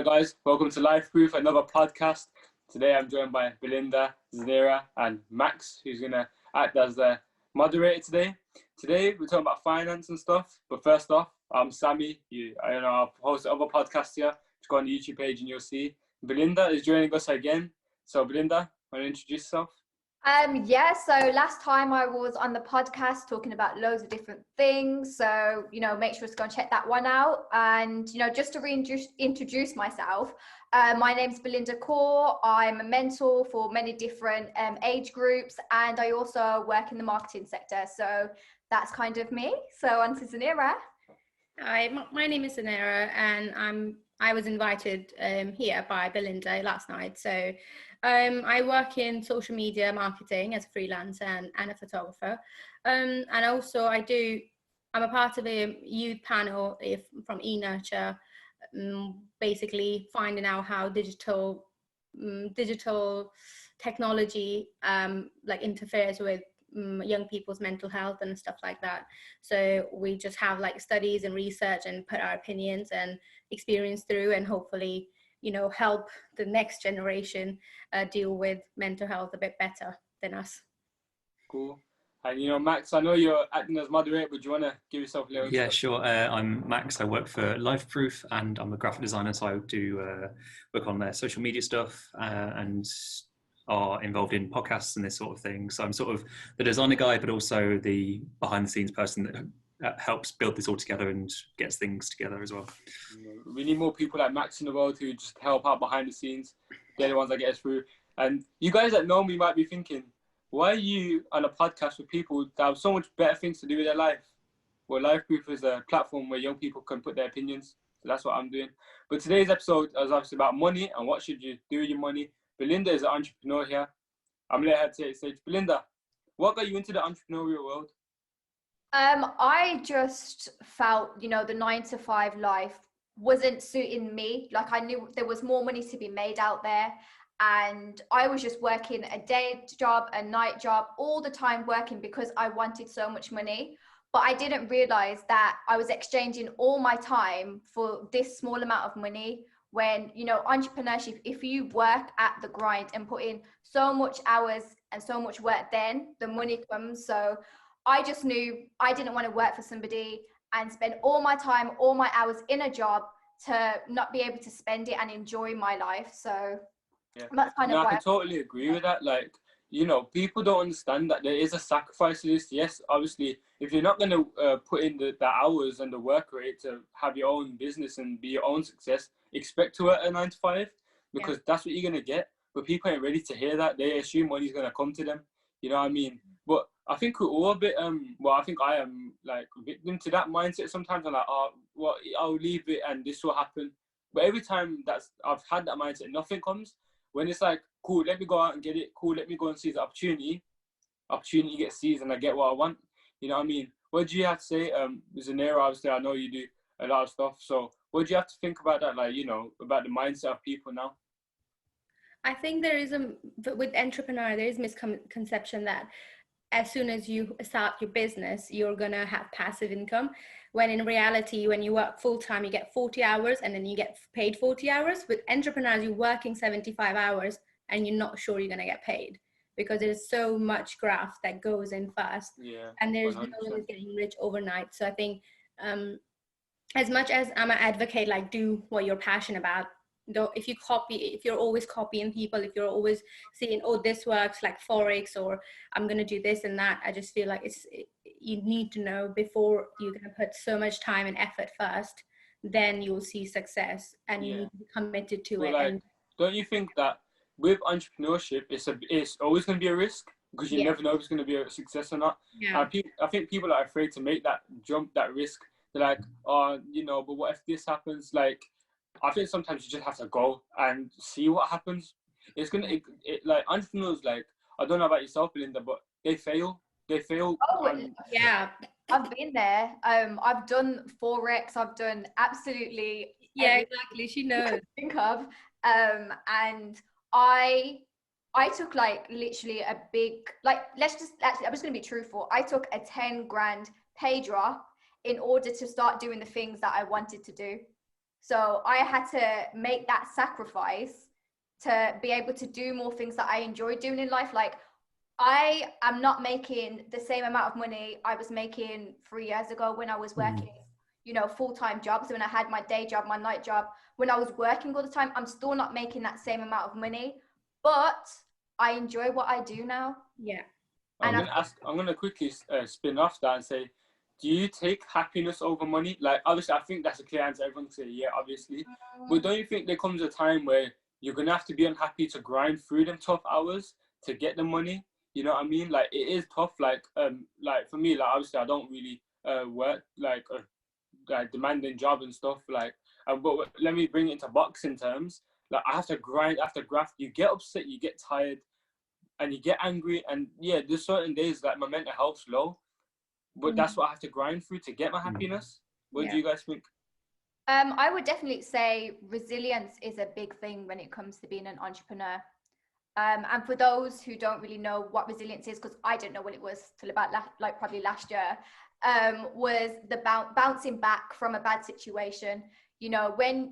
Hi guys, welcome to Lyfeproof, another podcast. Today I'm joined by Belinda, Zunera and Max, who's going to act as the moderator today. Today we're talking about finance and stuff, but first off, I'm Sammy. I've hosted other podcasts here. Just go on the YouTube page and you'll see. Belinda is joining us again. So Belinda, want to introduce yourself? So last time I was on the podcast talking about loads of different things. So, make sure to go and check that one out. And, just to reintroduce myself, my name's Belinda Kaur. I'm a mentor for many different age groups, and I also work in the marketing sector. So that's kind of me. So on to Zunera. Hi, my name is Zunera, and I was invited here by Belinda last night. So I work in social media marketing as a freelancer and a photographer. And also I'm a part of a youth panel from eNurture, basically finding out how digital technology interferes with young people's mental health and stuff like that. So we just have studies and research and put our opinions and experience through, and hopefully help the next generation deal with mental health a bit better than us. Cool. And Max, I know you're acting as moderator, but do you want to give yourself a little? Yeah, sure. I'm Max. I work for Lyfeproof, and I'm a graphic designer, so I do work on their social media stuff and are involved in podcasts and this sort of thing. So I'm sort of the designer guy, but also the behind the scenes person that helps build this all together and gets things together as well. We need more people like Max in the world who just help out behind the scenes. They're the ones that get us through. And you guys that know me might be thinking, why are you on a podcast with people that have so much better things to do with their life? Well, Lyfeproof is a platform where young people can put their opinions. So that's what I'm doing. But today's episode is obviously about money and what should you do with your money. Belinda is an entrepreneur here. I'm going to let her take the stage. Belinda, what got you into the entrepreneurial world? I just felt, the 9-to-5 life wasn't suiting me. I knew there was more money to be made out there. And I was just working a day job, a night job, all the time working because I wanted so much money. But I didn't realize that I was exchanging all my time for this small amount of money. When, entrepreneurship, if you work at the grind and put in so much hours and so much work, then the money comes. So I just knew I didn't want to work for somebody and spend all my time, all my hours in a job to not be able to spend it and enjoy my life. So yeah, that's kind of I can totally agree with that. People don't understand that there is a sacrifice to this. Yes, obviously, if you're not going to put in the hours and the work rate to have your own business and be your own success, expect to work a 9-to-5 because that's what you're going to get. But people ain't ready to hear that. They assume money's going to come to them. You know what I mean? But I think we're all a bit, I think I am victim to that mindset. Sometimes I'm like, I'll leave it and this will happen. But every time I've had that mindset, nothing comes. When it's like, cool, let me go out and get it. Cool, let me go and seize the opportunity. Opportunity gets seized and I get what I want. You know what I mean? What do you have to say? Zunera, obviously, I know you do a lot of stuff. So what do you have to think about that? About the mindset of people now? I think with entrepreneur, there is misconception that as soon as you start your business, you're going to have passive income. When in reality, when you work full time, you get 40 hours and then you get paid 40 hours. With entrepreneurs, you're working 75 hours and you're not sure you're going to get paid because there's so much graft that goes in fast. Yeah, and there's 100%. No one is getting rich overnight. So I think as much as I'm an advocate, do what you're passionate about. Though if you're always copying people, if you're always seeing, oh, this works like Forex, or I'm going to do this and that, I just feel like you need to know before you're going to put so much time and effort first, then you'll see success and you need to be committed to it. Don't you think that with entrepreneurship, it's always going to be a risk because you never know if it's going to be a success or not? Yeah. I think people are afraid to make that jump, that risk. They're like, but what if this happens? I think sometimes you just have to go and see what happens. It's entrepreneurs, I don't know about yourself, Belinda, but they fail. Oh, yeah. I've been there. I've done Forex. I've done absolutely. Yeah, exactly. She knows. Think of. And I took literally a big, I'm just going to be truthful. I took a 10 grand pay drop in order to start doing the things that I wanted to do. So I had to make that sacrifice to be able to do more things that I enjoy doing in life. Like, I am not making the same amount of money I was making 3 years ago when I was working, you know, full-time jobs. When I had my day job, my night job, when I was working all the time, I'm still not making that same amount of money, but I enjoy what I do now. Yeah. I'm And gonna ask. I'm gonna quickly spin off that and say, do you take happiness over money? Like, obviously, I think that's a clear answer. Everyone can say, yeah, obviously. But don't you think there comes a time where you're gonna have to be unhappy to grind through them tough hours to get the money? You know what I mean? Like, it is tough. Like for me, like, obviously, I don't really work like a demanding job and stuff. Like, but let me bring it into boxing terms. Like, I have to grind, I have to graft. You get upset, you get tired, and you get angry, and yeah, there's certain days like my mental health's low, but that's what I have to grind through to get my happiness. What do you guys think? I would definitely say resilience is a big thing when it comes to being an entrepreneur. And for those who don't really know what resilience is, because I didn't know what it was till about probably last year, was the bouncing back from a bad situation. You know, when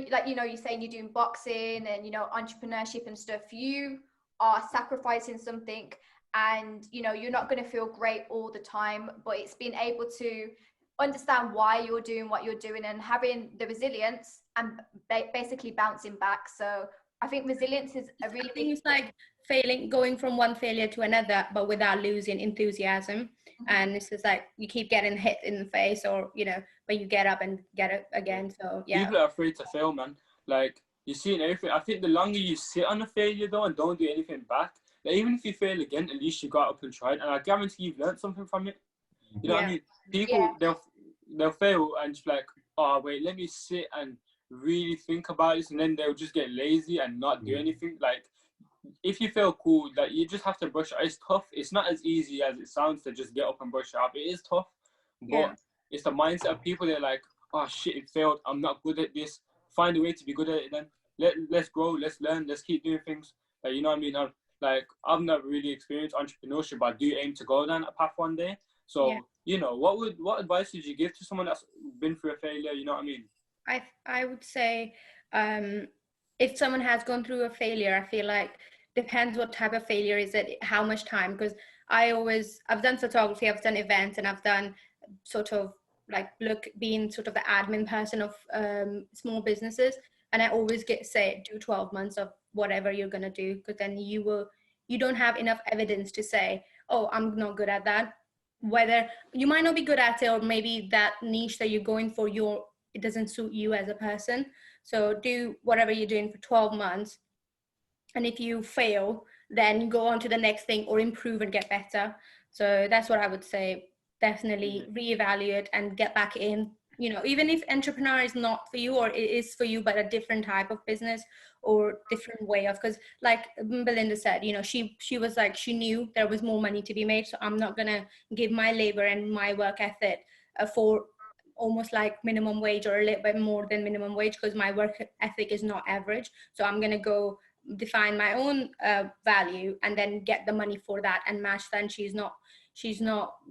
like, you know, you're saying you're doing boxing and, you know, entrepreneurship and stuff, you are sacrificing something, and, you know, you're not going to feel great all the time, but it's being able to understand why you're doing what you're doing and having the resilience and basically bouncing back. So I think resilience is a really big things like going from one failure to another, but without losing enthusiasm. And it's just like you keep getting hit in the face, or, you know, but you get up and get it again. So yeah, People are afraid to fail, man. Like, you see in everything. I think the longer you sit on a failure though and don't do anything back, like, even if you fail again, at least you got up and tried, and I guarantee you've learned something from it. You know what I mean? People, they'll fail and just like, oh wait, let me sit and really think about this, and then they'll just get lazy and not do anything. Like, if you feel cool, like, you just have to brush it. It's tough. It's not as easy as it sounds to just get up and brush it up. It is tough, but it's the mindset of people. They're like, oh shit, it failed. I'm not good at this. Find a way to be good at it then. Let's grow, let's learn, let's keep doing things. Like, you know what I mean? I've never really experienced entrepreneurship, but I do aim to go down that path one day. So, you know, what advice would you give to someone that's been through a failure? You know what I mean? I would say, if someone has gone through a failure, I feel like depends what type of failure is it, how much time, because I've done photography, I've done events, and I've done sort of like being sort of the admin person of small businesses, and I always say do 12 months of whatever you're going to do, because then you don't have enough evidence to say, oh, I'm not good at that. Whether you might not be good at it, or maybe that niche that you're going for, it doesn't suit you as a person. So do whatever you're doing for 12 months. And if you fail, then go on to the next thing or improve and get better. So that's what I would say. Definitely reevaluate and get back in. You know, even if entrepreneur is not for you, or it is for you, but a different type of business or different way of, because like Belinda said, you know, she was like, she knew there was more money to be made. So I'm not going to give my labor and my work ethic for almost like minimum wage or a little bit more than minimum wage, because my work ethic is not average. So I'm going to go define my own value and then get the money for that and match that. And she's not,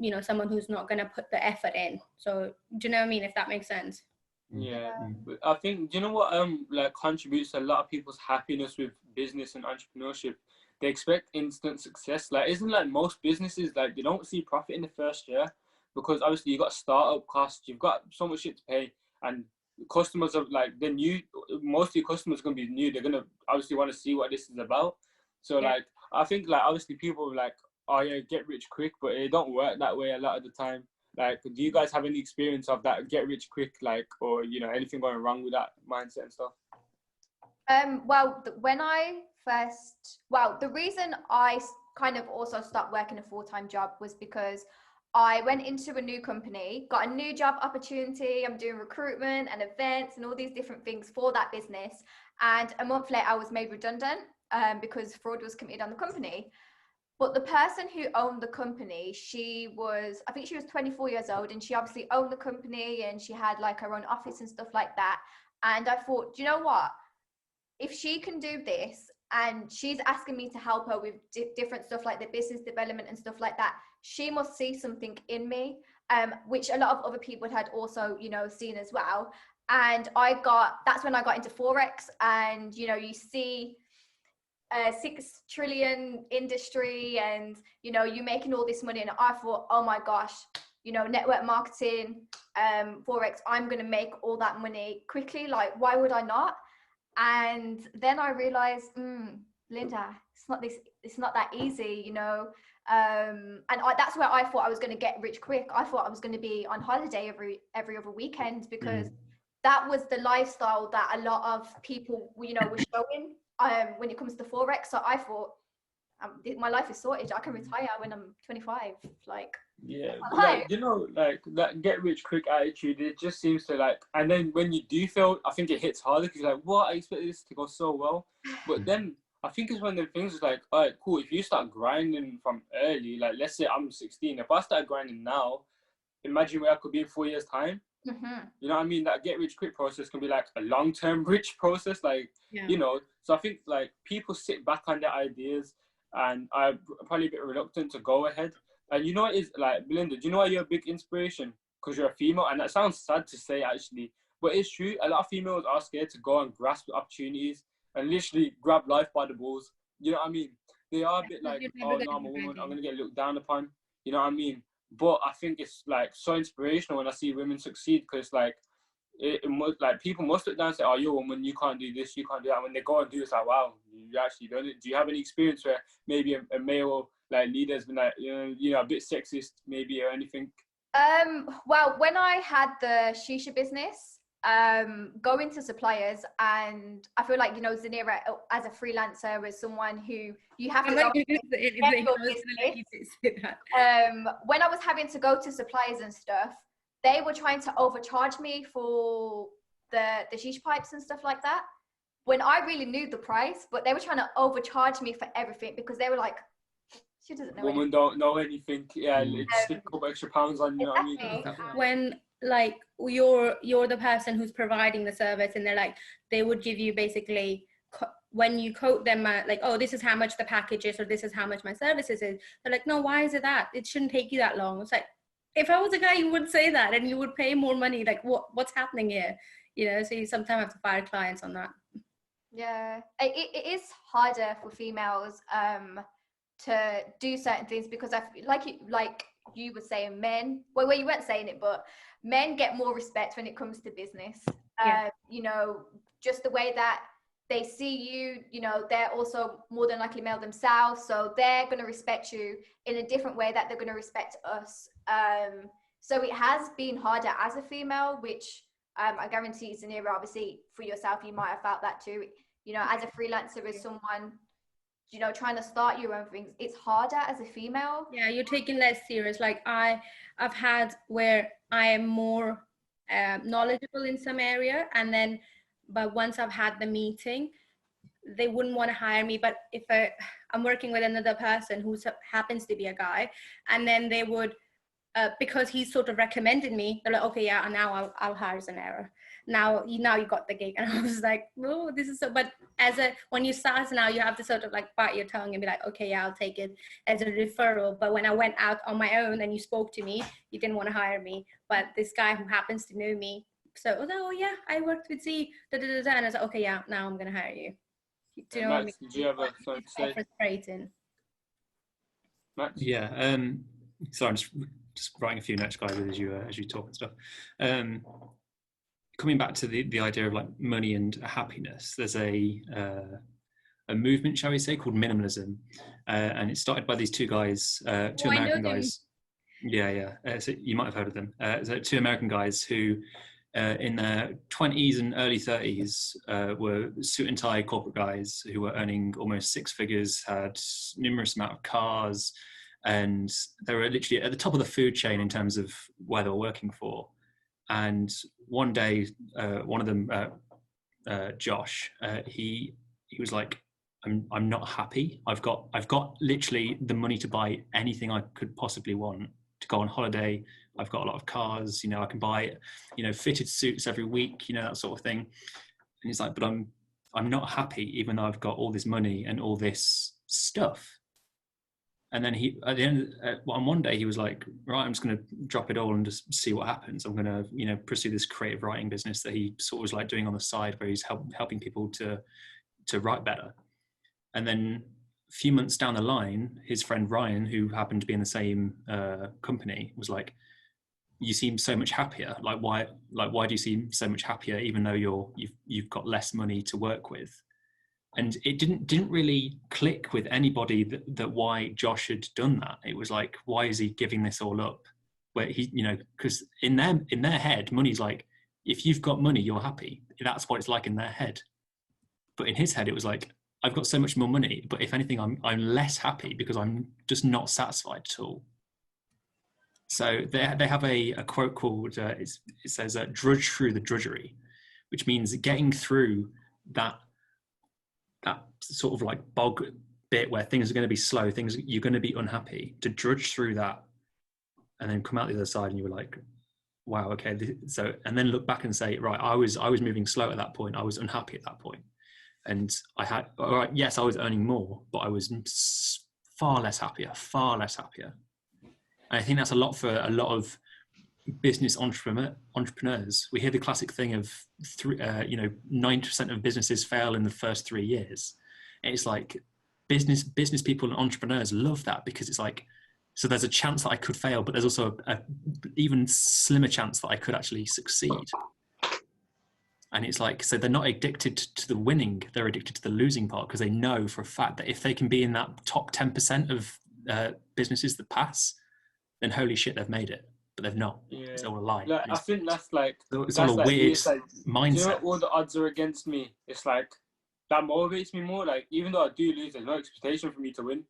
you know, someone who's not going to put the effort in. So do you know what I mean, if that makes sense? Yeah, but I think, do you know what like contributes to a lot of people's happiness with business and entrepreneurship? They expect instant success. Like, isn't like most businesses, like, they don't see profit in the first year, because obviously you got startup costs, you've got so much shit to pay, and customers are like, they're new. Most of your customers are gonna be new. They're gonna obviously want to see what this is about. So like, I think like obviously people are like, oh yeah, get rich quick, but it don't work that way a lot of the time. Like, do you guys have any experience of that get rich quick, like, or, you know, anything going wrong with that mindset and stuff? Well, the reason I kind of also stopped working a full-time job was because I went into a new company, got a new job opportunity. I'm doing recruitment and events and all these different things for that business. And a month later, I was made redundant because fraud was committed on the company. But the person who owned the company, I think she was 24 years old, and she obviously owned the company, and she had like her own office and stuff like that. And I thought, do you know what? If she can do this, and she's asking me to help her with different stuff like the business development and stuff like that, she must see something in me, which a lot of other people had also, you know, seen as well. And that's when I got into Forex. And, you know, you see a 6 trillion industry and, you know, you're making all this money. And I thought, oh my gosh, you know, network marketing, Forex, I'm going to make all that money quickly. Like, why would I not? And then I realized, Linda, it's not that easy, you know. That's where I thought I was going to get rich quick. I thought I was going to be on holiday every other weekend, because that was the lifestyle that a lot of people, you know, were showing when it comes to Forex. So I thought, my life is sorted. I can retire when I'm 25. Like, yeah, like, you know, like that get rich quick attitude, it just seems to like, and then when you do fail, I think it hits harder, because you're like, what, I expected this to go so well. But then I think it's one of the things is like, all right, cool, if you start grinding from early, like let's say I'm 16, if I start grinding now, imagine where I could be in 4 years time. You know what I mean? That get rich quick process can be like a long-term rich process, like, you know. So I think like people sit back on their ideas, and I'm probably a bit reluctant to go ahead. And you know what is, like, Belinda, do you know why you're a big inspiration? Because you're a female, and that sounds sad to say actually, but it's true. A lot of females are scared to go and grasp the opportunities and literally grab life by the balls. You know what I mean? They are a bit like, oh no, I'm a woman, I'm gonna get looked down upon. You know what I mean? But I think it's like so inspirational when I see women succeed, because like it must, like, people must look down and say, oh, you're a woman, you can't do this, you can't do that. When they go and do it, it's like, wow, you actually done it. Do you have any experience where maybe a male like leader has been like, you know, a bit sexist maybe, or anything? Well, when I had the shisha business, going to suppliers, and I feel like, you know, Zunera as a freelancer was someone who you have to go when I was having to go to suppliers and stuff, they were trying to overcharge me for the shisha pipes and stuff like that, when I really knew the price, but they were trying to overcharge me for everything, because they were like, she doesn't know Women anything. Don't know anything. Yeah, stick a couple extra pounds on, you know what I mean? When like you're the person who's providing the service, and they're like, they would give you basically, when you quote them like, oh, this is how much the package is, or this is how much my services is, they're like, no, why is it that? It shouldn't take you that long. It's like, if I was a guy, you would say that, and you would pay more money. Like, what's happening here? You know, so you sometimes have to fire clients on that. Yeah, it is harder for females to do certain things, because I like you were saying, men, well, you weren't saying it, but men get more respect when it comes to business. You know, just the way that they see you, you know, they're also more than likely male themselves, so they're going to respect you in a different way that they're going to respect us. So it has been harder as a female, which I guarantee, Zunera, obviously for yourself, you might have felt that too. You know, as a freelancer, as someone, you know, trying to start your own things, it's harder as a female. Yeah, you're taking less serious. Like I've had where I am more knowledgeable in some area, and then, but once I've had the meeting, they wouldn't want to hire me. But if I'm working with another person who happens to be a guy, and then they would, because he sort of recommended me, they're like, okay, yeah, now I'll hire Zunera. Now you got the gig. And I was like, oh, this is so, but when you start now, you have to sort of like bite your tongue and be like, okay, yeah, I'll take it as a referral. But when I went out on my own and you spoke to me, you didn't want to hire me. But this guy who happens to know me, so, oh yeah, I worked with Z, and I was like, okay, yeah, now I'm going to hire you. Do you know what I mean? Did you have something to say? Frustrating. Max? Yeah, sorry, I'm just writing a few notes, guys, as you talk and stuff. Coming back to the idea of like money and happiness, there's a movement, shall we say, called minimalism, and it started by these two guys, two American guys. Yeah. So you might have heard of them. So two American guys who, in their 20s and early 30s, were suit and tie corporate guys who were earning almost six figures, had numerous amount of cars, and they were literally at the top of the food chain in terms of where they were working for. And one day, one of them, Josh, he was like, I'm not happy. I've got literally the money to buy anything I could possibly want, to go on holiday. I've got a lot of cars, you know, I can buy, you know, fitted suits every week, you know, that sort of thing. And he's like, but I'm not happy, even though I've got all this money and all this stuff. And then he, at the end, on one day, he was like, right, I'm just going to drop it all and just see what happens. I'm going to, you know, pursue this creative writing business that he sort of was like doing on the side, where he's helping people to write better. And then a few months down the line, his friend Ryan, who happened to be in the same company, was like, you seem so much happier. Like, why do you seem so much happier, even though you've got less money to work with? And it didn't really click with anybody that why Josh had done that. It was like, why is he giving this all up? Where he, you know, because in their head, money's like, if you've got money, you're happy. That's what it's like in their head. But in his head, it was like, I've got so much more money, but if anything, I'm less happy because I'm just not satisfied at all. So they have a quote called, it says, drudge through the drudgery, which means getting through that sort of like bog bit where things are going to be slow, you're going to be unhappy, to drudge through that and then come out the other side and you were like, wow, okay. So, and then look back and say, right, I was moving slow at that point. I was unhappy at that point. And I had, all right, yes, I was earning more, but I was far less happier. And I think that's a lot for a lot of business entrepreneurs. We hear the classic thing of 90% of businesses fail in the first 3 years. And it's like business people and entrepreneurs love that, because it's like, so there's a chance that I could fail, but there's also a even slimmer chance that I could actually succeed. And it's like, so they're not addicted to the winning, they're addicted to the losing part, because they know for a fact that if they can be in that top 10% of businesses that pass, then holy shit, they've made it. But they've not. Yeah. It's all a lie. Like, I think that's like, it's all a weird mindset. You know, all the odds are against me. It's like, that motivates me more. Like, even though I do lose, there's no expectation for me to win.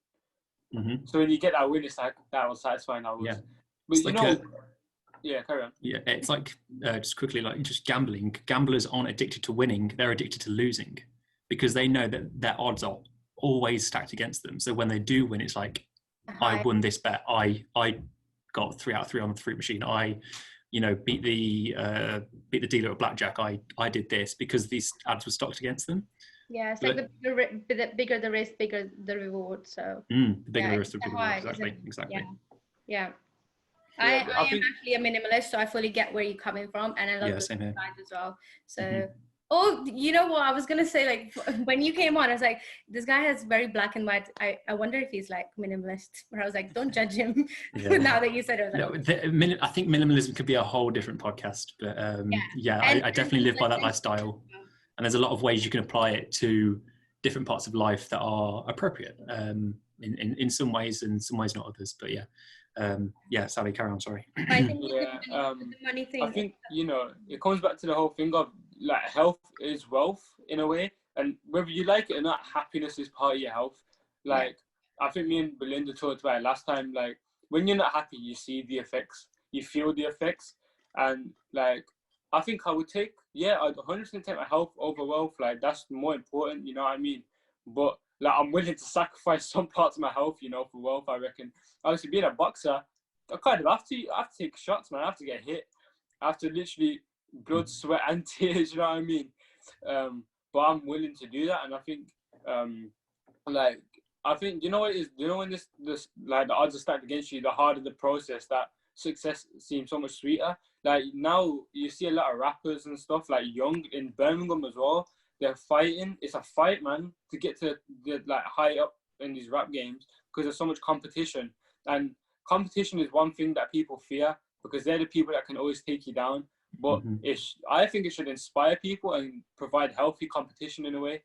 Mm-hmm. So when you get that win, it's like, that was satisfying. But it's you like know, yeah, carry on. Yeah, it's like, just quickly, like just gambling. Gamblers aren't addicted to winning, they're addicted to losing, because they know that their odds are always stacked against them. So when they do win, it's like, I won this bet. I got 3 out of 3 on the fruit machine. I, you know, beat the dealer at blackjack. I did this because these odds were stacked against them. Yeah, it's like the bigger the risk, bigger the reward. So the bigger the risk, the bigger the reward. Exactly. Yeah. I am actually a minimalist, so I fully get where you're coming from, and I love the sides as well. So, oh, you know what I was gonna say? Like, when you came on, I was like, this guy has very black and white. I wonder if he's like minimalist. Where I was like, don't judge him. Now that you said it, I was like, I think minimalism could be a whole different podcast. But I definitely live by that lifestyle, and there's a lot of ways you can apply it to different parts of life that are appropriate. In some ways, and some ways not others. But Sally, carry on, sorry. I think the money thing, I think, you know, it comes back to the whole thing of like, health is wealth in a way, and whether you like it or not, happiness is part of your health. Like, I think me and Belinda talked about it last time, like, when you're not happy, you see the effects, you feel the effects, and like, I think I would take, I'd 100% take my health over wealth. Like, that's more important, you know what I mean? But like, I'm willing to sacrifice some parts of my health, you know, for wealth, I reckon. Obviously, being a boxer, I kind of have to take shots, man. I have to get hit. I have to literally blood, sweat, and tears, you know what I mean? But I'm willing to do that, and I think, you know what it is? You know, when this like, the odds are stacked against you, the harder the process, that success seems so much sweeter. Like, now you see a lot of rappers and stuff, like young in Birmingham as well. They're fighting. It's a fight, man, to get to the like high up in these rap games, because there's so much competition. And competition is one thing that people fear, because they're the people that can always take you down. But I think it should inspire people and provide healthy competition in a way.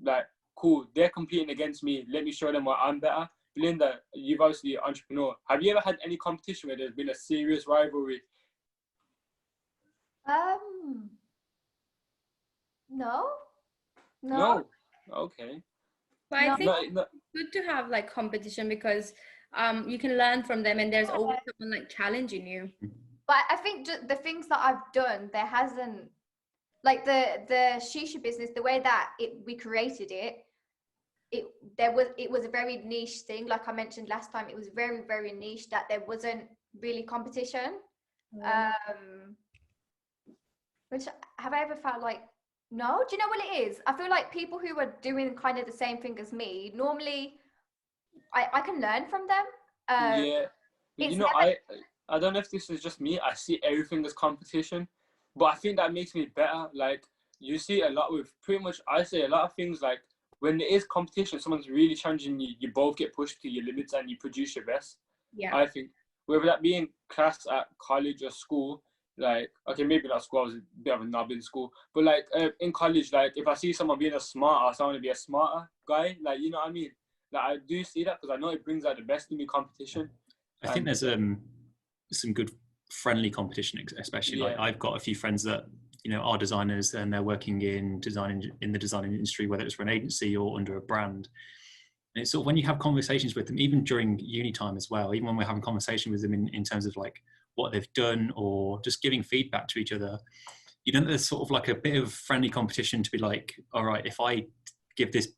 Like, cool, they're competing against me. Let me show them why I'm better. Belinda, you've obviously an entrepreneur. Have you ever had any competition where there's been a serious rivalry? No. Okay. But I think it's good to have like competition, because you can learn from them, and there's always someone like challenging you. But I think the things that I've done, there hasn't, like the shisha business, the way that we created it, it was a very niche thing. Like I mentioned last time, it was very, very niche, that there wasn't really competition. Which, have I ever felt like, no? Do you know what it is? I feel like people who are doing kind of the same thing as me, normally I can learn from them. Yeah, It's you know, never. I don't know if this is just me. I see everything as competition, but I think that makes me better. Like you see a lot with pretty much, I say a lot of things like when there is competition, someone's really challenging you. You both get pushed to your limits and you produce your best. Yeah. I think whether that be in class at college or school, like okay, maybe not school. I was a bit of a knob in school, but like in college, like if I see someone being a smart ass, I want to be a smarter guy. Like you know what I mean? Like I do see that because I know it brings out the best in me competition. I think there's some good friendly competition, especially like Yeah, I've got a few friends that are designers and they're working in the design industry, whether it's for an agency or under a brand. And it's sort of when you have conversations with them, even during uni time as well, even when we're having conversation with them in terms of like what they've done or just giving feedback to each other, there's sort of like a bit of friendly competition to be like, all right, if I give this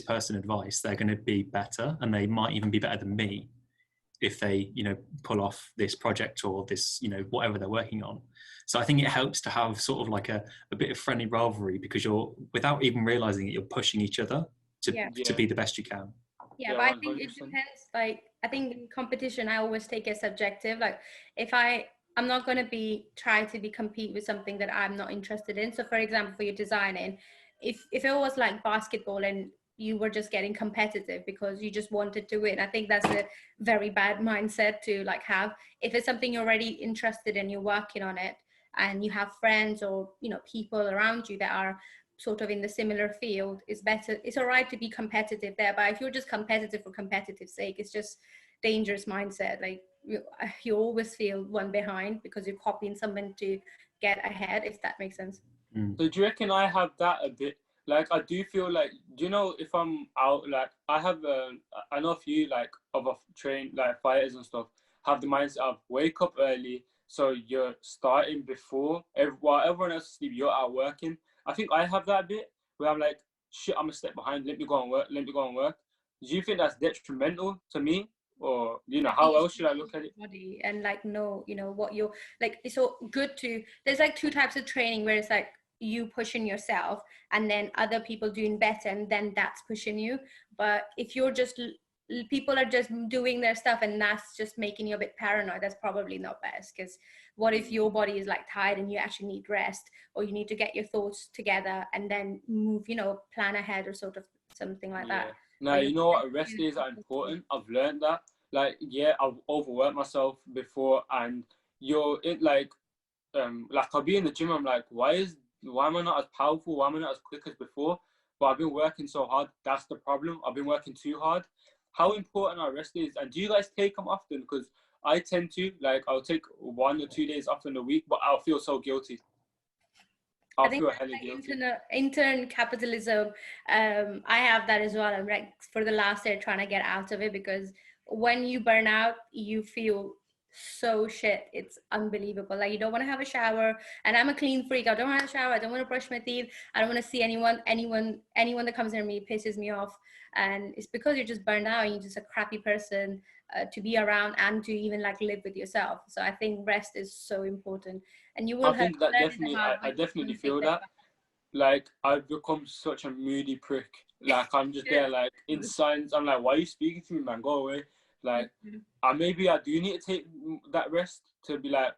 person advice, they're going to be better and they might even be better than me if they pull off this project or this whatever they're working on. So I think it helps to have sort of like a bit of friendly rivalry, because you're, without even realizing it, you're pushing each other to be the best you can. Yeah, yeah, but I think 100%. it depends. Like, I think in competition, I always take it subjective. Like, if I'm not going to try to compete with something that I'm not interested in. So for example, for your designing, if it was like basketball and you were just getting competitive because you just wanted to win, I think that's a very bad mindset to like have. If it's something you're already interested in, you're working on it, and you have friends or people around you that are sort of in the similar field, it's all right to be competitive there. But if you're just competitive for competitive sake, it's just dangerous mindset. Like you always feel one behind because you're copying someone to get ahead, if that makes sense. So do you reckon I have that a bit? Like I do feel like, do you know, if I'm out, like I know a few like other trained like fighters and stuff have the mindset of wake up early, so you're starting before while everyone else is asleep, you're out working. I think I have that a bit where I'm like, shit, I'm a step behind. Let me go and work. Let me go and work. Do you think that's detrimental to me, or how else should I look at it? Body and like what you're like. It's so good to. There's like two types of training where it's like you pushing yourself and then other people doing better, and then that's pushing you. But if you're just people are just doing their stuff and that's just making you a bit paranoid, that's probably not best. Because what if your body is like tired and you actually need rest, or you need to get your thoughts together and then move, plan ahead or sort of something like that. Now, you know what, rest days are important. I've learned that. Like, yeah, I've overworked myself before, and I'll be in the gym, I'm like, why am I not as powerful? Why am I not as quick as before? But I've been working so hard. That's the problem. I've been working too hard. How important are rest days? And do you guys take them often? Because I tend to, like, I'll take 1 or 2 days off in the week, but I'll feel so guilty. I think like intern capitalism. I have that as well. I'm like for the last year trying to get out of it, because when you burn out, you feel so shit. It's unbelievable. Like you don't want to have a shower, and I'm a clean freak. I don't want to shower. I don't want to brush my teeth. I don't want to see anyone that comes near me pisses me off. And it's because you're just burned out and you're just a crappy person to be around and to even like live with yourself. So I think rest is so important. And you will I think that definitely, I definitely feel that. Like, I've become such a moody prick. Like, I'm just there, like, in silence. I'm like, why are you speaking to me, man? Go away. Like, maybe I do need to take that rest to be like,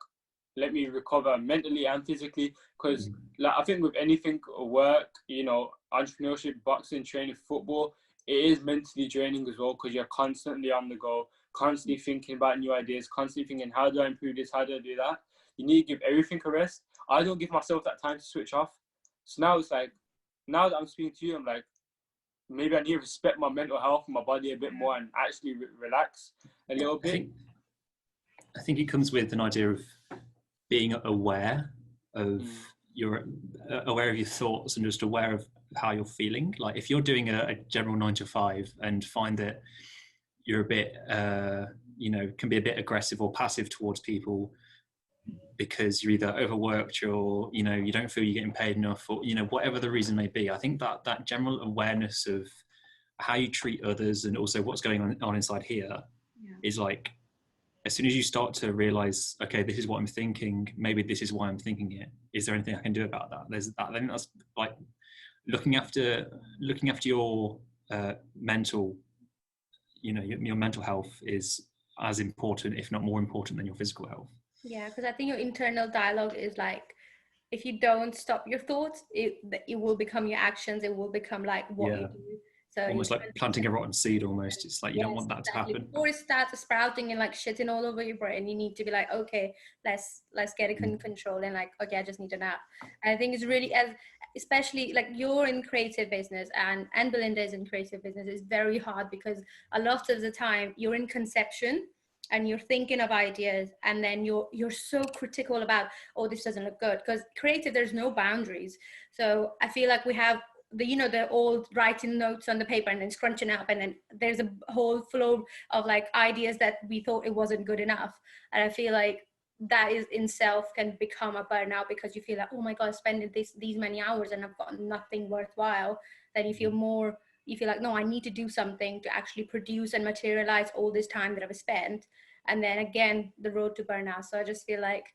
let me recover mentally and physically. Because, like, I think with anything, work, entrepreneurship, boxing, training, football, it is mentally draining as well, because you're constantly on the go, constantly thinking about new ideas, constantly thinking, how do I improve this? How do I do that? You need to give everything a rest. I don't give myself that time to switch off. So now it's like, now that I'm speaking to you, I'm like, maybe I need to respect my mental health and my body a bit more and actually relax a little bit. I think it comes with an idea of being aware of your thoughts and just aware of how you're feeling. Like if you're doing a general 9 to 5 and find that you're a bit, can be a bit aggressive or passive towards people because you're either overworked or, you don't feel you're getting paid enough, or, whatever the reason may be. I think that general awareness of how you treat others and also what's going on inside here is like, as soon as you start to realize, okay, this is what I'm thinking, maybe this is why I'm thinking it. Is there anything I can do about that? I think that's like looking after your mental, you know, your mental health is as important, if not more important, than your physical health. Yeah, because I think your internal dialogue is like, if you don't stop your thoughts, it will become your actions. It will become like what you do. So Almost like planting a rotten seed almost. It's like you don't want that to happen. Before it starts sprouting and like shitting all over your brain, you need to be like, okay, let's get it in control, and like, okay, I just need a nap. And I think it's really, especially like you're in creative business and Belinda is in creative business, it's very hard because a lot of the time you're in conception and you're thinking of ideas, and then you're so critical about, oh, this doesn't look good, because creative, there's no boundaries. So I feel like we have the old writing notes on the paper and then scrunching up, and then there's a whole flow of like ideas that we thought it wasn't good enough. And I feel like that is in self can become a burnout, because you feel like, oh my god, spending these many hours and I've got nothing worthwhile. Then you feel like, no, I need to do something to actually produce and materialize all this time that I've spent. And then again, the road to burnout. So I just feel like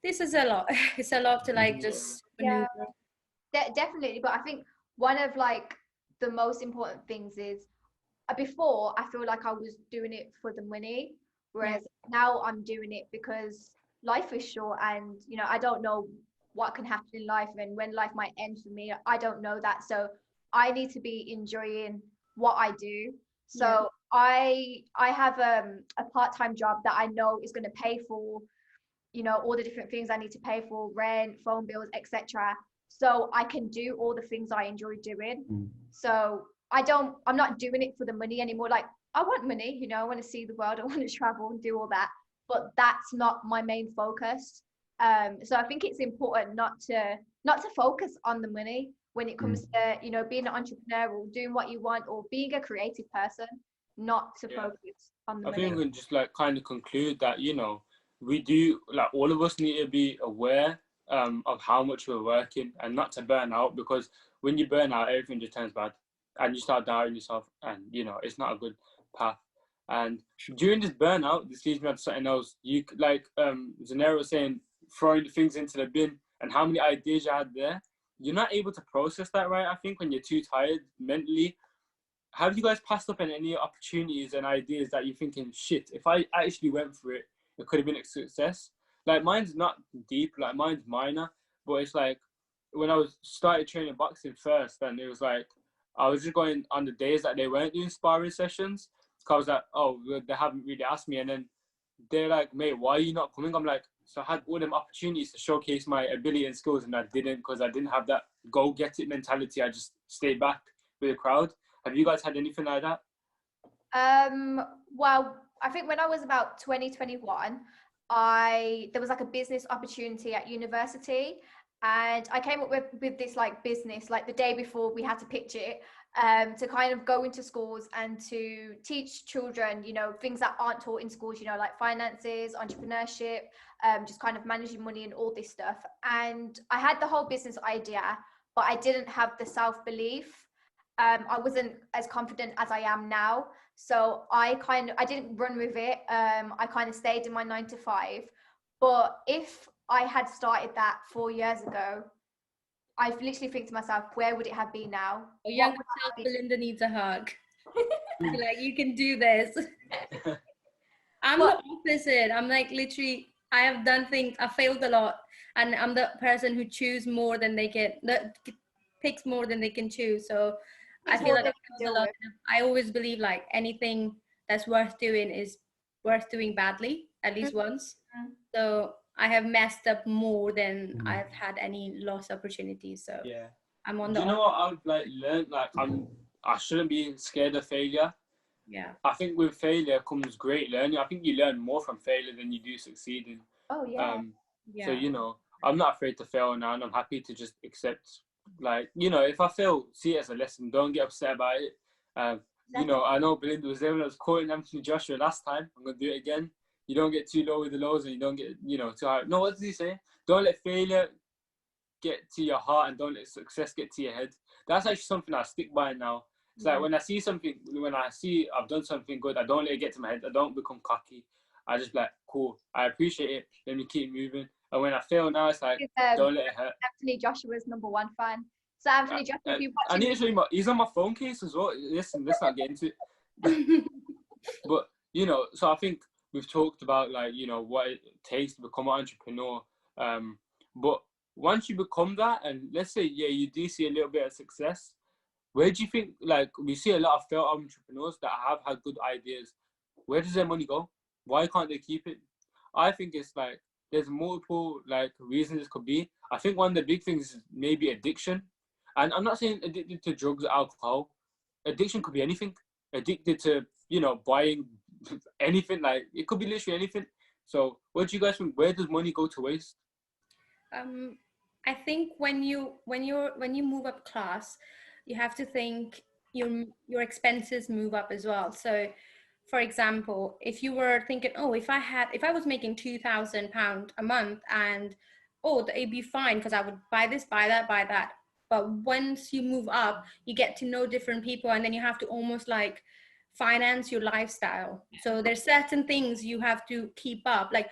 this is a lot. It's a lot to like just maneuver. Definitely. But I think one of like the most important things is, before I feel like I was doing it for the money, whereas now I'm doing it because life is short, and I don't know what can happen in life and when life might end for me. I don't know that. So I need to be enjoying what I do. So I have a part-time job that I know is going to pay for all the different things I need to pay for, rent, phone bills, etc. So I can do all the things I enjoy doing. So I'm not doing it for the money anymore. Like, I want money, I want to see the world, I want to travel and do all that, but that's not my main focus. So I think it's important not to focus on the money when it comes to being an entrepreneur or doing what you want or being a creative person, not to focus on the money. I think we can just like kind of conclude that we do, like, all of us need to be aware of how much we're working and not to burn out, because when you burn out, everything just turns bad and you start doubting yourself, and it's not a good path. And during this burnout, this leads me on to something else. You like Zunera was saying, throwing things into the bin, and how many ideas you had there. You're not able to process that, right? I think when you're too tired mentally. Have you guys passed up on any opportunities and ideas that you're thinking, shit, if I actually went for it, it could have been a success? Like, mine's not deep, like mine's minor, but it's like when I started training boxing first, and it was like I was just going on the days that they weren't doing sparring sessions, because I was like, oh, they haven't really asked me. And then they're like, mate, why are you not coming? I'm like, so I had all them opportunities to showcase my ability and skills, and I didn't, because I didn't have that go get it mentality. I just stayed back with the crowd. Have you guys had anything like that? Well, I think when I was about 2021, there was like a business opportunity at university, and I came up with this like business, like the day before we had to pitch it, to kind of go into schools and to teach children, things that aren't taught in schools, like finances, entrepreneurship, just kind of managing money and all this stuff. And I had the whole business idea, but I didn't have the self-belief. I wasn't as confident as I am now. So I didn't run with it. I kind of stayed in my 9 to 5. But if I had started that 4 years ago, I literally think to myself, where would it have been now? Oh, younger self, Belinda needs a hug. Like, you can do this. I'm the opposite. I'm like, literally, I have done things, I failed a lot. And I'm the person who choose more than they can, that picks more than they can choose. So I feel like I always believe like anything that's worth doing is worth doing badly, at least once. So I have messed up more than I've had any lost opportunities. So yeah, I'm on do the. you know what I've like learned? Like, I shouldn't be scared of failure. Yeah. I think with failure comes great learning. I think you learn more from failure than you do succeeding. Oh yeah. So I'm not afraid to fail now, and I'm happy to just accept. Like, if I fail, see it as a lesson. Don't get upset about it. I know Belinda was there when I was quoting Anthony Joshua last time. I'm gonna do it again. You don't get too low with the lows, and you don't get too high. No, what does he say? Don't let failure get to your heart, and don't let success get to your head. That's actually something I stick by now. It's like when I see I've done something good, I don't let it get to my head. I don't become cocky. I just be like, cool, I appreciate it. Let me keep moving. And when I fail now, it's like, don't let it hurt. Anthony Joshua's #1 fan. So Anthony Joshua, if you watch, I need to show you he's on my phone case as well. Listen, let's not get into it. But, you know, so I think we've talked about, like, you know, what it takes to become an entrepreneur. But once you become that, and let's say, yeah, you do see a little bit of success, where do you think, like, we see a lot of failed entrepreneurs that have had good ideas. Where does their money go? Why can't they keep it? I think it's like, there's multiple, like, reasons it could be. I think one of the big things is maybe addiction. And I'm not saying addicted to drugs or alcohol. Addiction could be anything. Addicted to, you know, buying anything. Like, it could be literally anything. So what do you guys think? Where does money go to waste? I think when you move up class, you have to think your expenses move up as well. So, for example, if you were thinking, oh, if I was making £2,000 a month, and oh, it'd be fine because I would buy this, buy that, buy that. But once you move up, you get to know different people, and then you have to almost like finance your lifestyle. So there's certain things you have to keep up, like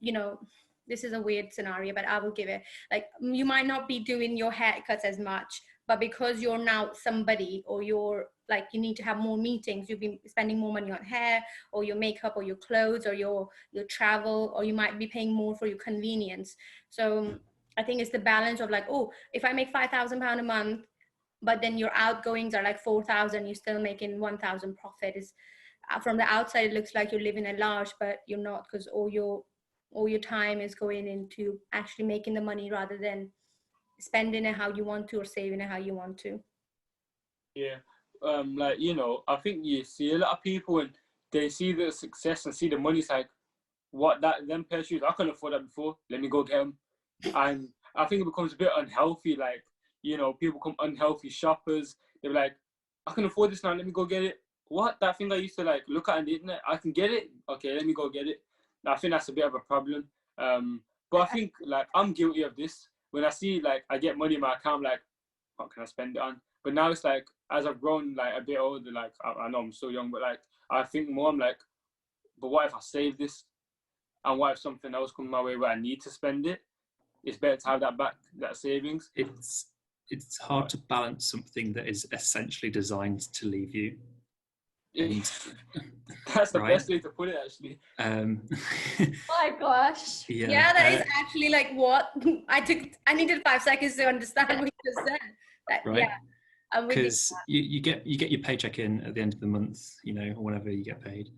you know, this is a weird scenario, but I will give it, like, you might not be doing your haircuts as much, but because you're now somebody, or you're like, you need to have more meetings, you'll be spending more money on hair or your makeup or your clothes or your travel, or you might be paying more for your convenience. So I think it's the balance of like, oh, if I make £5,000 a month, but then your outgoings are like 4,000, you're still making 1,000 profit. Is from the outside, it looks like you're living at large, but you're not, because all your time is going into actually making the money rather than spending it how you want to or saving it how you want to. Yeah. Like, you know, I think you see a lot of people when they see the success and see the money, it's like, what, that them pair of shoes, I couldn't afford that before, let me go get them. And I think it becomes a bit unhealthy. Like, you know, people become unhealthy shoppers. They're like, I can afford this now, let me go get it. What, that thing I used to like look at on the internet, I can get it, okay, let me go get it. I think that's a bit of a problem. But I think, like, I'm guilty of this. When I see, like, I get money in my account, I'm like, what can I spend it on? But now it's like, as I've grown, like, a bit older, like, I know I'm still young, but like, I think more, I'm like, but what if I save this? And what if something else comes my way where I need to spend it? It's better to have that back, that savings. It's hard to balance something that is essentially designed to leave you. And that's the right? best way to put it, actually. Oh my gosh. Yeah, that is actually like what I needed 5 seconds to understand what you just said. Right? Yeah, because you get your paycheck in at the end of the month, you know, or whenever you get paid.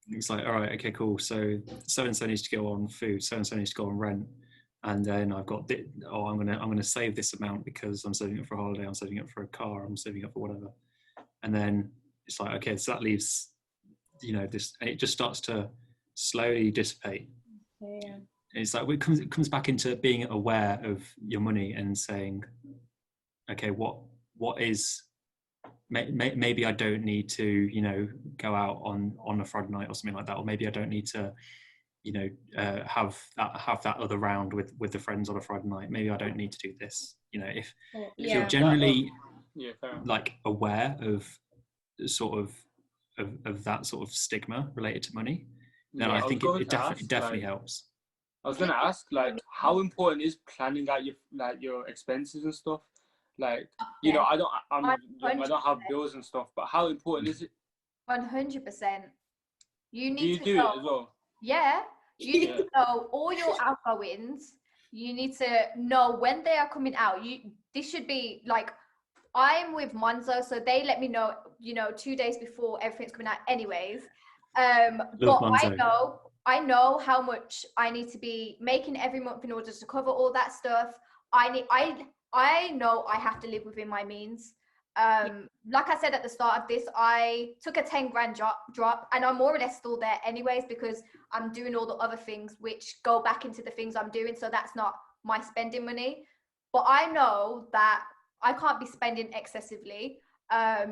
It's like, all right, okay, cool. So and so needs to go on food, so and so needs to go on rent, and then I've got I'm gonna save this amount because I'm saving it for a holiday, I'm saving it for a car, I'm saving it for whatever. And then it's like, okay, so that leaves, you know, this, and it just starts to slowly dissipate. Yeah. It's like it comes back into being aware of your money and saying, okay, what is, maybe I don't need to, you know, go out on a Friday night or something like that, or maybe I don't need to, you know, have that other round with the friends on a Friday night. Maybe I don't need to do this. You know, if you're generally like aware of sort of that sort of stigma related to money, then I think it definitely helps. I was gonna ask, like, how important is planning out your expenses and stuff? Like, you know, I don't have bills and stuff, but how important is it? 100%. You need to do know, it as well? Yeah, you need to know all your outgoings. You need to know when they are coming out. This should be like, I'm with Monzo, so they let me know, you know, 2 days before everything's coming out anyways. But I know how much I need to be making every month in order to cover all that stuff. I know I have to live within my means. Like I said at the start of this, I took a 10 grand drop, and I'm more or less still there anyways, because I'm doing all the other things which go back into the things I'm doing. So that's not my spending money. But I know that I can't be spending excessively.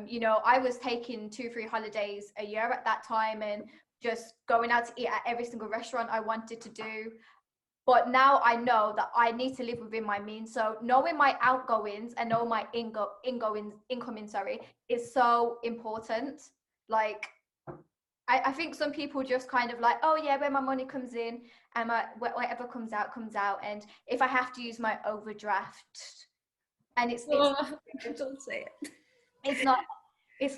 You know, I was taking 2-3 holidays a year at that time and just going out to eat at every single restaurant I wanted to do. But now I know that I need to live within my means. So knowing my outgoings and know my incoming, is so important. Like, I think some people just kind of like, oh yeah, when my money comes in and whatever comes out. And if I have to use my overdraft, and don't say it. It's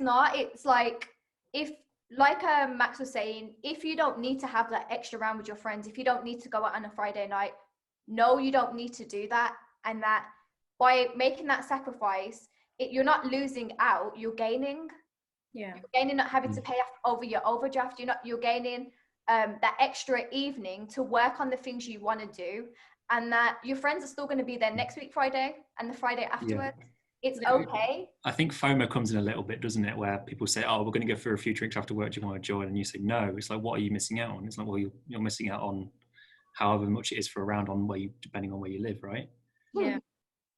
not. It's like, if, like Max was saying, if you don't need to have that extra round with your friends, if you don't need to go out on a Friday night, no, you don't need to do that. And that by making that sacrifice, you're not losing out, you're gaining. Yeah. You're gaining not having to pay over your overdraft. You're gaining that extra evening to work on the things you want to do, and that your friends are still going to be there next week Friday and the Friday afterwards. It's okay. I think FOMO comes in a little bit, doesn't it? Where people say, "Oh, we're going to go for a few drinks after work. Do you want to join?" And you say, "No." It's like, what are you missing out on? It's like, well, you're missing out on however much it is for a round on depending on where you live, right? Yeah.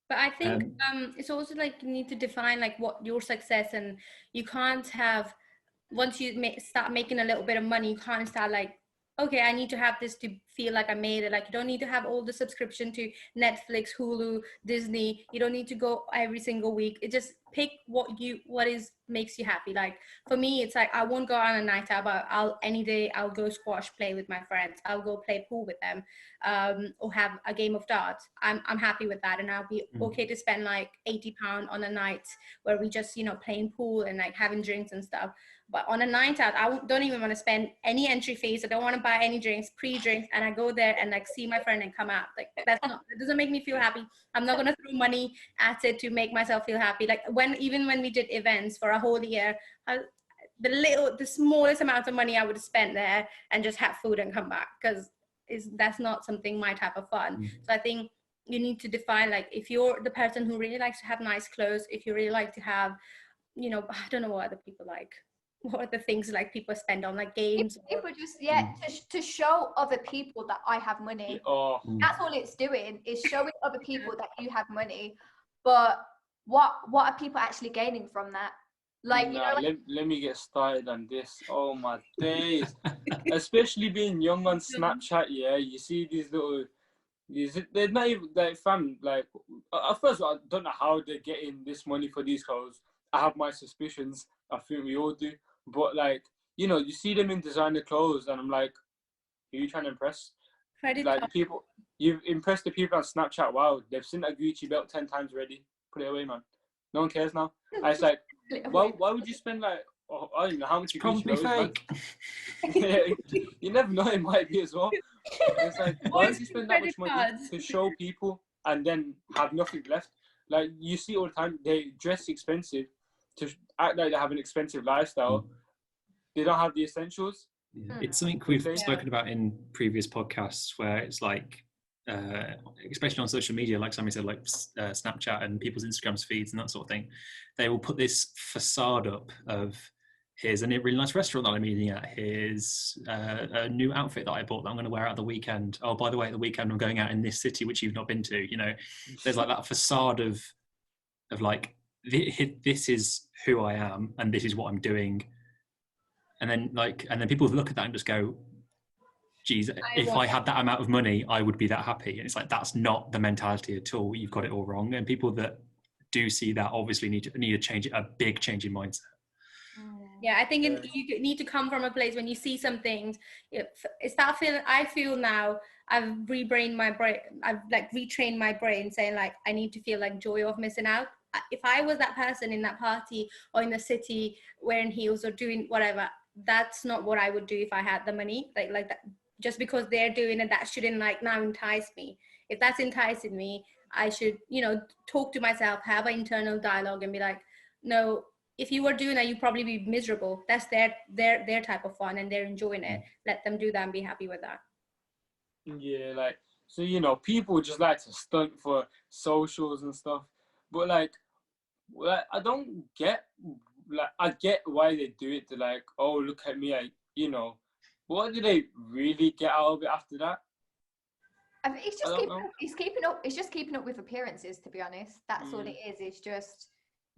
But I think it's also like you need to define like what your success, and you can't have, once you start making a little bit of money, you can't start like, okay, I need to have this to feel like I made it. Like, you don't need to have all the subscription to Netflix, Hulu, Disney. You don't need to go every single week. It just pick what makes you happy. Like for me, it's like, I won't go on a night out, but any day I'll go squash play with my friends. I'll go play pool with them, or have a game of darts. I'm happy with that. And I'll be okay to spend like £80 on a night where we just, playing pool and like having drinks and stuff. But on a night out, I don't even want to spend any entry fees. I don't want to buy any drinks, pre-drinks, and I go there and like see my friend and come out. Like it doesn't make me feel happy. I'm not gonna throw money at it to make myself feel happy. Like even when we did events for a whole year, the smallest amount of money I would spend there and just have food and come back, because that's not something my type of fun. So I think you need to define, like, if you're the person who really likes to have nice clothes, if you really like to have, I don't know what other people like. What are the things like people spend on, like games? People just to show other people that I have money. That's all it's doing, is showing other people that you have money. But what are people actually gaining from that? Like, let me get started on this. Oh my days. Especially being young on Snapchat, you see these little, they're not even like, fam, like, at first I don't know how they're getting this money for these clothes. I have my suspicions. I think we all do. But like, you see them in designer clothes, and I'm like, who are you trying to impress? Like, people, you've impressed the people on Snapchat. Wow, they've seen that Gucci belt 10 times already. Put it away, man. No one cares now. And it's like, why would you spend like, I don't know how much you Probably fake. You never know, it might be as well. It's like, why would you spend that much money to show people and then have nothing left? Like, you see all the time, they dress expensive to act like they have an expensive lifestyle. They don't have the essentials. It's something we've spoken about in previous podcasts, where it's like, especially on social media, like Sammy said, like Snapchat and people's Instagram feeds and that sort of thing, they will put this facade up of, here's a really nice restaurant that I'm eating at, here's a new outfit that I bought that I'm going to wear out the weekend. Oh, by the way, at the weekend I'm going out in this city which you've not been to. There's like that facade of like, this is who I am and this is what I'm doing. And then people look at that and just go, geez, if I had that amount of money, I would be that happy. And it's like, that's not the mentality at all. You've got it all wrong. And people that do see that obviously need a big change in mindset. Yeah, I think you need to come from a place when you see some things. I feel now I've retrained my brain, saying like, I need to feel like joy of missing out. If I was that person in that party or in the city wearing heels or doing whatever, that's not what I would do if I had the money. Like that, just because they're doing it, that shouldn't like now entice me. If that's enticing me, I should, talk to myself, have an internal dialogue and be like, no, if you were doing that, you'd probably be miserable. That's their type of fun and they're enjoying it. Let them do that and be happy with that. Yeah, like, so, people just like to stunt for socials and stuff. But like I don't get, like, I get why they do it, to like, oh, look at me, what do they really get out of it after that? I mean, it's just keeping up with appearances, to be honest. That's all it is. It's just,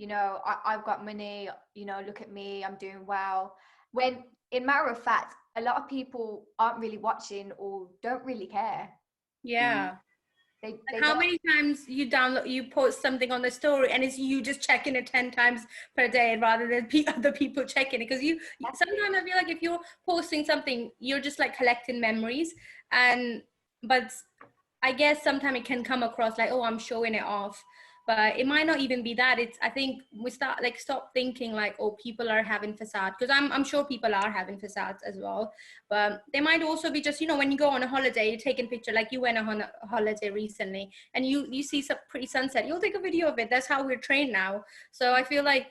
I've got money, look at me, I'm doing well. When in matter of fact, a lot of people aren't really watching or don't really care. Yeah. How many times you post something on the story and it's you just checking it 10 times per day rather than other people checking it? Because sometimes I feel like if you're posting something, you're just like collecting memories, but I guess sometimes it can come across like, oh, I'm showing it off. but it might not even be that. It's, I think we stop thinking like, oh, people are having facade, because I'm sure people are having facades as well, but they might also be just, you know, when you go on a holiday, you're taking picture, like you went on a holiday recently and you see some pretty sunset, you'll take a video of it. That's how we're trained now. So I feel like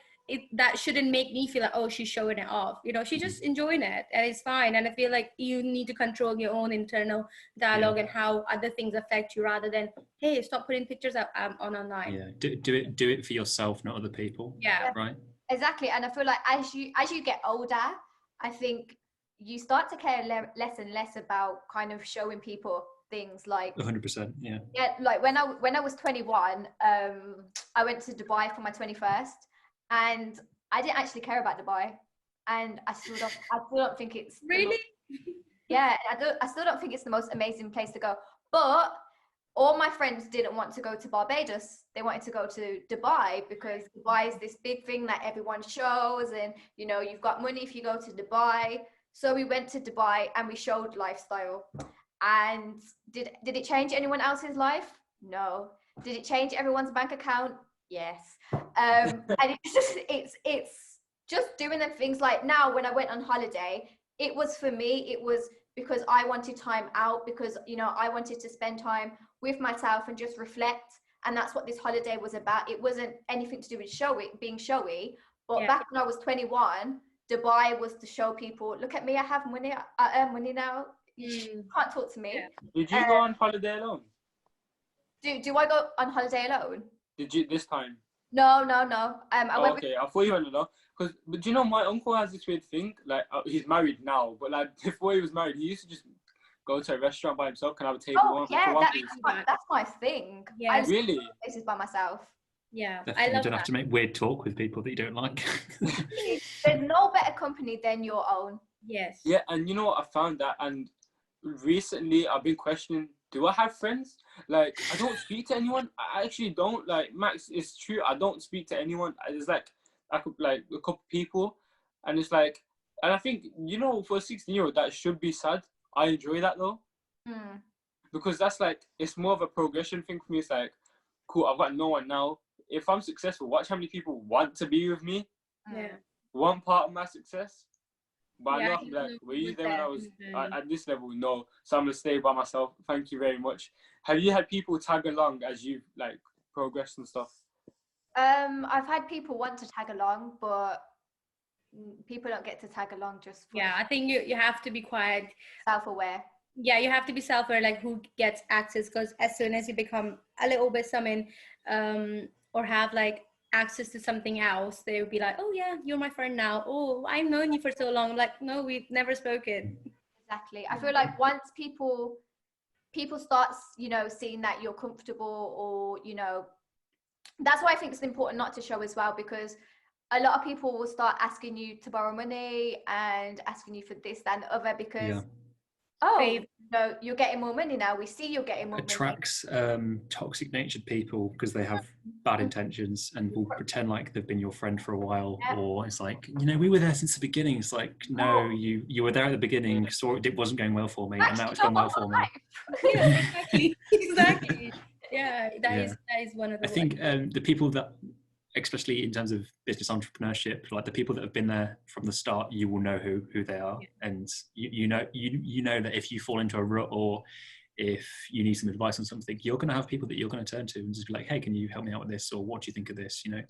that shouldn't make me feel like, oh, she's showing it off. You know, she's just enjoying it and it's fine. And I feel like you need to control your own internal dialogue and how other things affect you, rather than, hey, stop putting pictures up on online. Yeah, do it for yourself, not other people. Yeah, right. Exactly. And I feel like as you get older, I think you start to care less and less about kind of showing people things, like 100%. Yeah, like when I was 21, I went to Dubai for my 21st, and I didn't actually care about Dubai, and I still don't think it's really. I still don't think it's the most amazing place to go. But all my friends didn't want to go to Barbados. They wanted to go to Dubai, because Dubai is this big thing that everyone shows, and you know, you've got money if you go to Dubai. So we went to Dubai and we showed lifestyle. And did it change anyone else's life? No. Did it change everyone's bank account? Yes. And it's just doing them things. Like now, when I went on holiday, it was for me, it was because I wanted time out, because, you know, I wanted to spend time with myself and just reflect. And that's what this holiday was about. It wasn't anything to do with being showy. But back when I was 21, Dubai was to show people, look at me, I have money, I earn money now. You can't talk to me. Yeah. Did you go on holiday alone? Do I go on holiday alone? Did you this time? No. I went okay, I thought you went alone. But you know, my uncle has this weird thing. Like, he's married now, but like before he was married, he used to just go to a restaurant by himself, can have a table. That's my thing. Yeah, I really? Places by myself. Yeah, definitely. You don't have to make weird talk with people that you don't like. There's no better company than your own. Yes. Yeah, and you know what, I found that, and recently I've been questioning, do I have friends? Like, I don't speak to anyone. I actually don't. Like, Max, it's true, I don't speak to anyone. There's like a couple people, and it's like, and I think, you know, for a 16-year-old, that should be sad. I enjoy that though, because that's like, it's more of a progression thing for me. It's like, cool, I've got no one now. If I'm successful, watch how many people want to be with me. Yeah. One part of my success. But I know, I I'm like, were you there that. when I was at this level? No. So I'm going to stay by myself. Thank you very much. Have you had people tag along as you've like progressed and stuff? I've had people want to tag along, but people don't get to tag along just for I think you have to be quite self-aware. Yeah, you have to be self-aware, like who gets access, because as soon as you become a little bit something, or have like access to something else, they would be like, oh yeah, you're my friend now. Oh, I've known you for so long. I'm like, no, we've never spoken. Exactly. I feel like once people start, you know, seeing that you're comfortable, or, you know, that's why I think it's important not to show as well, because a lot of people will start asking you to borrow money and asking you for this, that, and the other, because no, you're getting more money now. We see you're getting more attracts toxic natured people, because they have bad intentions and will pretend like they've been your friend for a while. Or it's like, you know, we were there since the beginning. It's like, no, you were there at the beginning, saw it wasn't going well for me, and now it's gone well for me. Yeah, exactly. Yeah, that is one of the, I think the people that, especially in terms of business entrepreneurship, like the people that have been there from the start, you will know who they are. And you know that if you fall into a rut, or if you need some advice on something, you're going to have people that you're going to turn to and just be like, hey, can you help me out with this? Or what do you think of this? You know,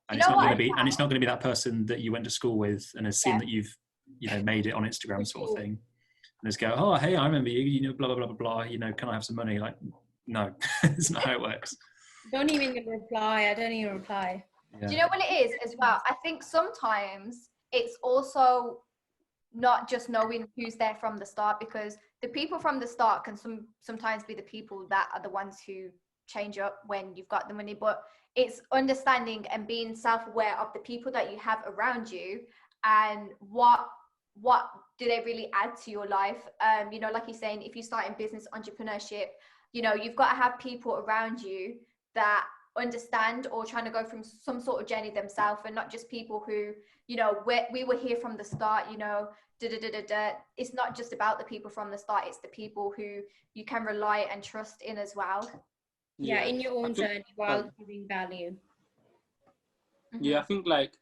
and it's not going to be that person that you went to school with and has seen that you've, you know, made it on Instagram sort of thing, and just go, oh, hey, I remember you, you know, blah blah blah blah blah, you know, can I have some money? Like, no, it's not how it works. Don't even reply. I don't even reply. Yeah. Do you know what it is as well? I think sometimes it's also not just knowing who's there from the start, because the people from the start can sometimes be the people that are the ones who change up when you've got the money. But it's understanding and being self-aware of the people that you have around you, and what do they really add to your life. You know, like you're saying, if you start in business entrepreneurship, you know, you've got to have people around you that understand or trying to go from some sort of journey themselves, and not just people who, you know, we were here from the start, you know, It's not just about the people from the start, it's the people who you can rely and trust in as well. Yeah, in your I own think, journey while giving value. yeah, I think like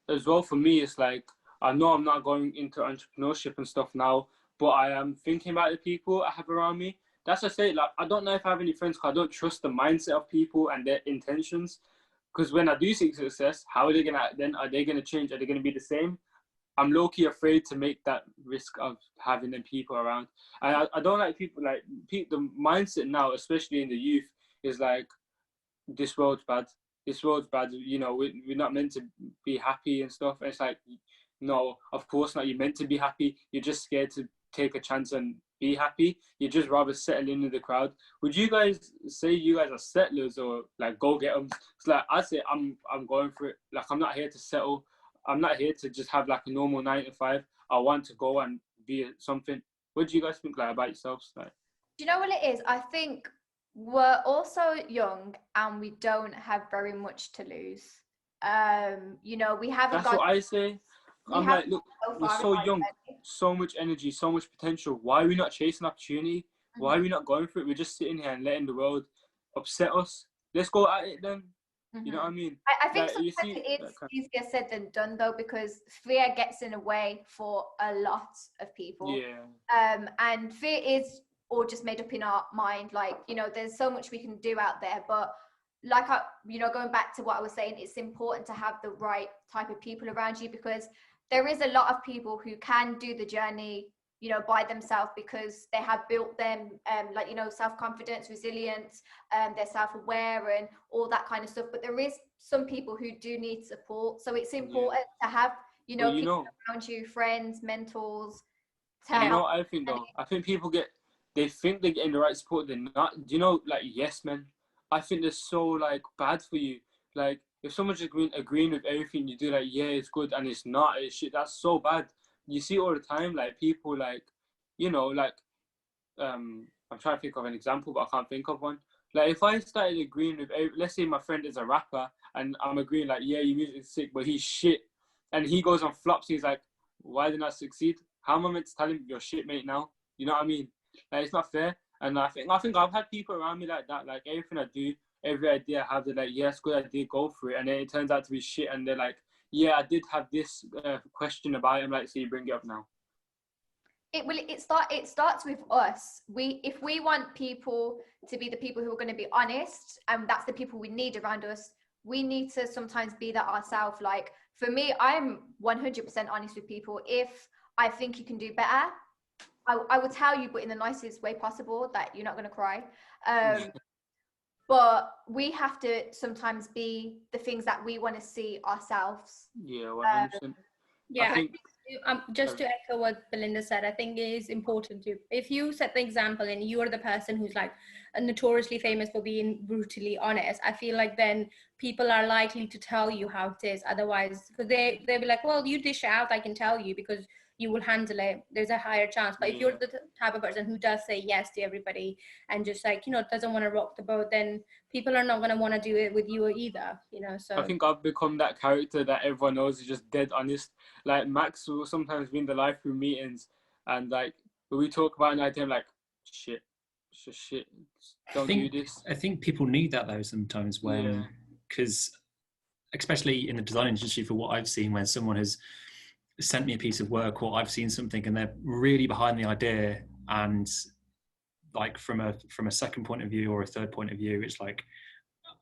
as well for me, it's like I know I'm not going into entrepreneurship and stuff now, but I am thinking about the people I have around me. That's what I say. Like I don't know if I have any friends because I don't trust the mindset of people and their intentions. Because when I do seek success, how are they gonna then? Are they gonna change? Are they gonna be the same? I'm low-key afraid to make that risk of having them people around. And I don't like people like the mindset now, especially in the youth, is like this world's bad. This world's bad. You know, we're not meant to be happy and stuff. And it's like, no, of course not. You're meant to be happy. You're just scared to take a chance and be happy. You just rather settle in with the crowd. Would you guys say you guys are settlers or like go get them? It's like I say I'm going for it. Like I'm not here to settle. I'm not here to just have like a normal 9 to 5. I want to go and be something. What do you guys think like about yourselves? Like, Do you know what it is? I think we're also young and we don't have very much to lose. You know, we haven't that's got. what I say. We I'm haven't like, look, got so we're far so in life young, already. so much energy, so much potential. Why are we not chasing opportunity? Why are we not going for it? We're just sitting here and letting the world upset us. Let's go at it then. You know what I mean? I think Like you sometimes see, it is easier said than done though, because fear gets in the way for a lot of people. yeah, And fear is all just made up in our mind. Like, you know, there's so much we can do out there, but like you know, going back to what I was saying, it's important to have the right type of people around you, because there is a lot of people who can do the journey, you know, by themselves, because they have built them like, you know, self-confidence, resilience, they're self-aware and all that kind of stuff. But there is some people who do need support, so it's important to have, you know, but you people know, around you, friends, mentors, to you know help. what I think though? I think people they think they're getting the right support, they're not. Do you know, like yes, man. I think they're so like bad for you. Like if someone's agreeing with everything you do, like yeah, it's good, and it's not, it's shit. That's so bad. You see all the time, like people like, you know, like I'm trying to think of an example, but I can't think of one. Like if I started agreeing with, let's say my friend is a rapper, and I'm agreeing like, yeah, your music's sick, but he's shit, and he goes on flops, he's like, why did I succeed? How am I meant to tell him you're shit, mate? Now, you know what I mean? Like it's not fair. And I think I've had people around me like that. Like everything I do, every idea I have, they're like, yes, good idea, go for it. And then it turns out to be shit, and they're like, yeah, I did have this question about it. I'm like, so you bring it up now. It starts with us. If we want people to be the people who are going to be honest, and that's the people we need around us, we need to sometimes be that ourselves. Like for me, I'm 100% honest with people. If I think you can do better, I will tell you, but in the nicest way possible, that you're not going to cry. But we have to sometimes be the things that we want to see ourselves. Yeah, 100%. Yeah, I think just to echo what Belinda said, I think it is important to, if you set the example and you are the person who's like notoriously famous for being brutally honest, I feel like then people are likely to tell you how it is. Otherwise, because they'll be like, well, you dish out, I can tell you because you will handle it. There's a higher chance. But if you're the type of person who does say yes to everybody and just like, you know, doesn't want to rock the boat, then people are not going to want to do it with you either, you know. So I think I've become that character that everyone knows is just dead honest. Like Max will sometimes be in the Lyfeproof meetings, and like when we talk about an idea, I'm like, shit, it's just shit. Don't do this. I think people need that though sometimes when, because especially in the design industry, for what I've seen, when someone has sent me a piece of work or I've seen something and they're really behind the idea, and like from a second point of view or a third point of view, it's like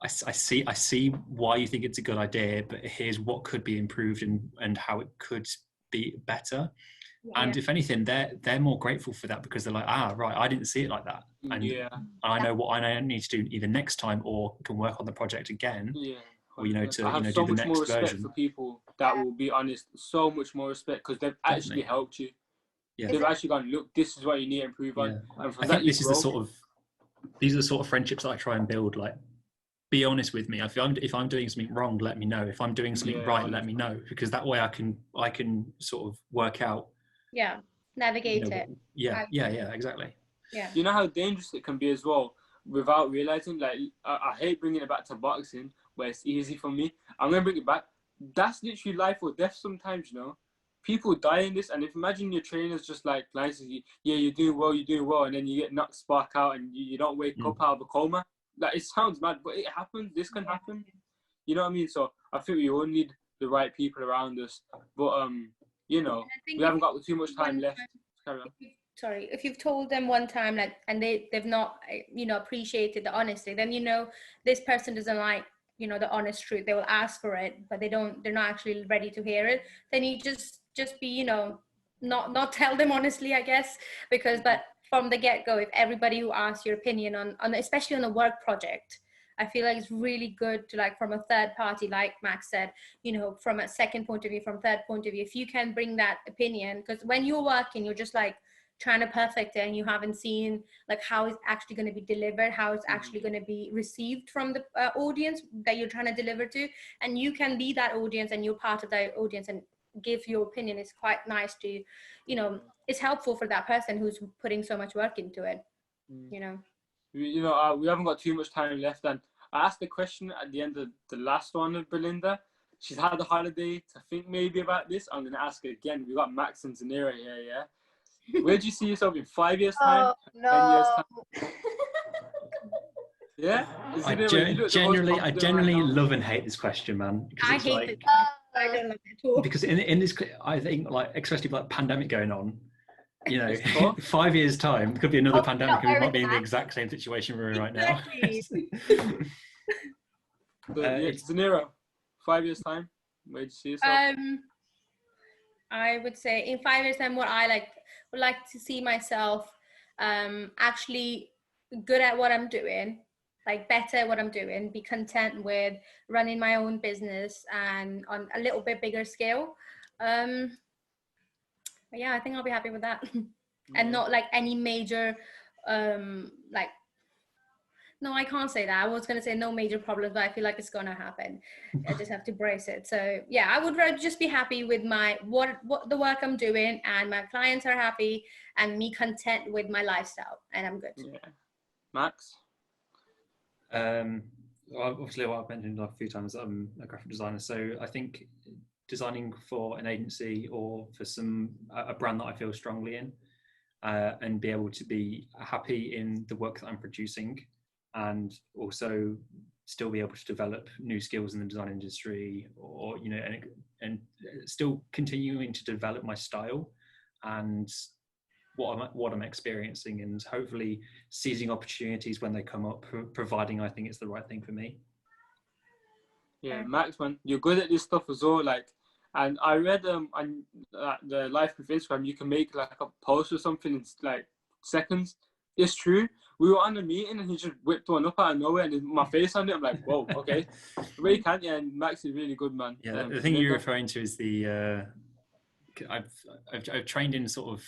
I see why you think it's a good idea, but here's what could be improved and how it could be better. And if anything, they're more grateful for that, because they're like, right, I didn't see it like that, and I know what I need to do either next time, or can work on the project again, or I have so do the much more next respect version. for people that will be honest. So much more respect, because they've actually helped you. Yeah. They've actually gone, look, this is what you need to improve on. And from I that think these are the sort of friendships that I try and build. Like, be honest with me. If I'm doing something wrong, let me know. If I'm doing something right, let me know, because that way I can sort of work out. Yeah, navigate it. Yeah, exactly. Yeah. You know how dangerous it can be as well, without realizing. Like I hate bringing it back to boxing, where it's easy for me. I'm gonna bring it back. That's literally life or death sometimes, you know. People die in this, and if imagine your trainer's just like nice, yeah, you're doing well, and then you get knocked spark out, and you don't wake up out of a coma. like, it sounds mad, but it happens. This can happen. You know what I mean? So I think we all need the right people around us. But you know, we haven't got too much time left. Carry on. Sorry, if you've told them one time, like, and they've not, you know, appreciated the honesty, then you know this person doesn't like, you know, the honest truth. They will ask for it, but they're not actually ready to hear it. Then you just be, you know, not tell them honestly, I guess, because but from the get-go, if everybody who asks your opinion on especially on a work project, I feel like it's really good to, like, from a third party, like Max said, you know, from a second point of view, from third point of view, if you can bring that opinion, because when you're working, you're just like trying to perfect it and you haven't seen like how it's actually going to be delivered, how it's actually going to be received from the audience that you're trying to deliver to, and you can be that audience and you're part of that audience and give your opinion. Is quite nice to, you know, it's helpful for that person who's putting so much work into it, you know. You know, we haven't got too much time left, and I asked the question at the end of the last one of Belinda. She's had a holiday to think maybe about this. I'm going to ask her again. We got Max and Zunera here, yeah? Where do you see yourself in 5 years' time? Oh, no. 10 years' time? Yeah? I generally love and hate this question, man. I hate like, it. I don't love it at all. Because in this, I think, like, especially like pandemic going on, you know, 5 years' time, there could be another pandemic and we might be in the exact same situation we're in right now. Zunera, 5 years' time, where do you see yourself? I would say in 5 years' time, what I would like to see myself actually good at what I'm doing, like better at what I'm doing, be content with running my own business and on a little bit bigger scale. But yeah, I think I'll be happy with that. And not like any major, like, no, I can't say that. I was going to say no major problems, but I feel like it's going to happen. I just have to brace it. So yeah, I would rather just be happy with my, what the work I'm doing, and my clients are happy and me content with my lifestyle, and I'm good. Yeah. Max? Well, obviously what I've mentioned like a few times, I'm a graphic designer. So I think designing for an agency or for a brand that I feel strongly in, and be able to be happy in the work that I'm producing, and also still be able to develop new skills in the design industry, or, you know, and still continuing to develop my style and what I'm experiencing, and hopefully seizing opportunities when they come up, providing I think it's the right thing for me. Yeah, Max, man, you're good at this stuff as well. Like, and I read on the Lyfeproof Instagram, you can make like a post or something in like seconds. It's true. We were on a meeting and he just whipped one up out of nowhere, and my face on it. I'm like, whoa, okay. But you can't, yeah. And Max is really good, man. Yeah, the thing you're referring to is the I've trained in sort of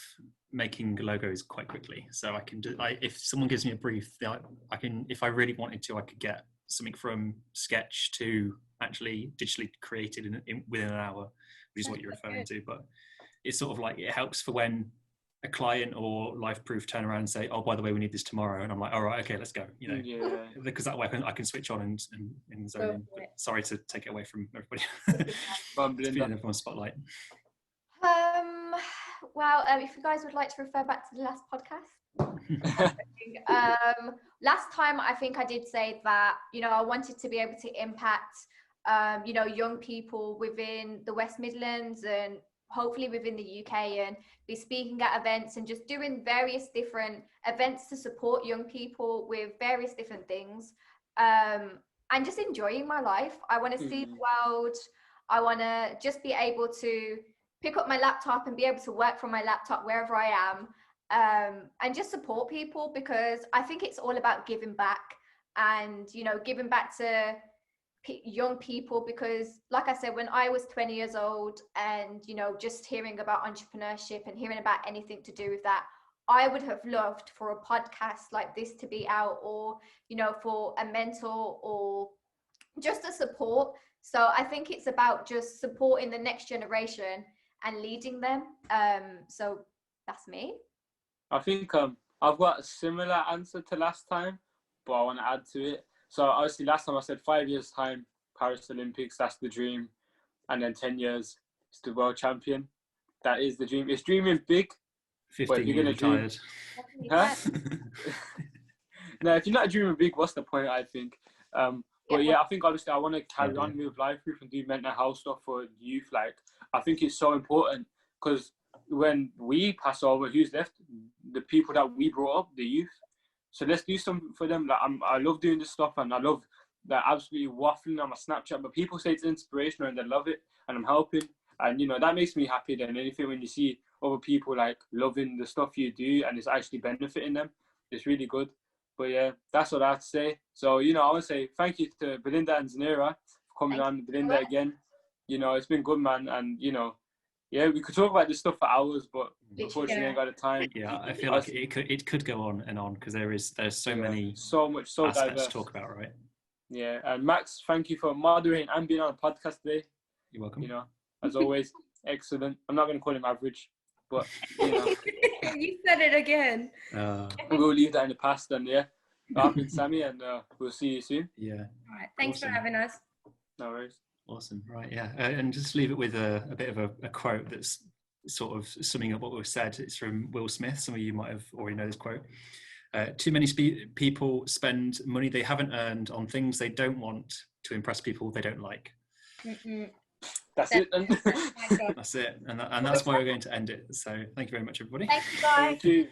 making logos quite quickly, so I can if someone gives me a brief, I can, if I really wanted to, I could get something from sketch to actually digitally created within an hour, which is what you're referring to. But it's sort of like, it helps for when a client or Lyfeproof turn around and say, oh, by the way, we need this tomorrow, and I'm like, all right, okay, let's go, you know. Yeah. Because that way I can switch on and zone in. But sorry to take it away from everybody. It's been everyone's spotlight. Well, if you guys would like to refer back to the last podcast. Last time I think I did say that, you know, I wanted to be able to impact, you know, young people within the West Midlands and hopefully within the UK, and be speaking at events and just doing various different events to support young people with various different things, and just enjoying my life. I want to see the world. I want to just be able to pick up my laptop and be able to work from my laptop wherever I am, and just support people, because I think it's all about giving back, and, you know, giving back to young people, because like I said, when I was 20 years old and, you know, just hearing about entrepreneurship and hearing about anything to do with that, I would have loved for a podcast like this to be out, or, you know, for a mentor or just a support. So I think it's about just supporting the next generation and leading them. So that's me. I think I've got a similar answer to last time, but I want to add to it. So obviously last time I said 5 years time, Paris Olympics, that's the dream. And then 10 years, it's the world champion. That is the dream. It's dreaming big. 15 years retired. Huh? No, if you're not dreaming big, what's the point? I think. But yeah, I think obviously I want to carry on with Lyfeproof and do mental health stuff for youth. Like, I think it's so important because when we pass over, who's left? The people that we brought up, the youth. So let's do something for them. Like, I love doing this stuff, and I love that absolutely waffling on my Snapchat. But people say it's inspirational and they love it, and I'm helping. And you know, that makes me happier than anything when you see other people like loving the stuff you do and it's actually benefiting them. It's really good. But yeah, that's what I have to say. So, you know, I want to say thank you to Belinda and Zunera for coming on. Belinda again. You know, it's been good, man. And, you know, yeah, we could talk about this stuff for hours, but unfortunately, I ain't got the time. Yeah, I feel like it could go on and on because there's so many so aspects diverse to talk about, right? Yeah, and Max, thank you for moderating and being on the podcast today. You're welcome. You know, as always, excellent. I'm not going to call him average, but you know. You said it again. We'll leave that in the past, and yeah, I've been Sammy, and we'll see you soon. Yeah. All right. Thanks for having us. No worries. Awesome. Right. Yeah. And just leave it with a bit of a quote that's sort of summing up what we've said. It's from Will Smith. Some of you might have already know this quote. Too many people spend money they haven't earned on things they don't want to impress people they don't like. That's it. That's it. And that's why we're going to end it. So thank you very much, everybody. Thank you, guys. Thank you.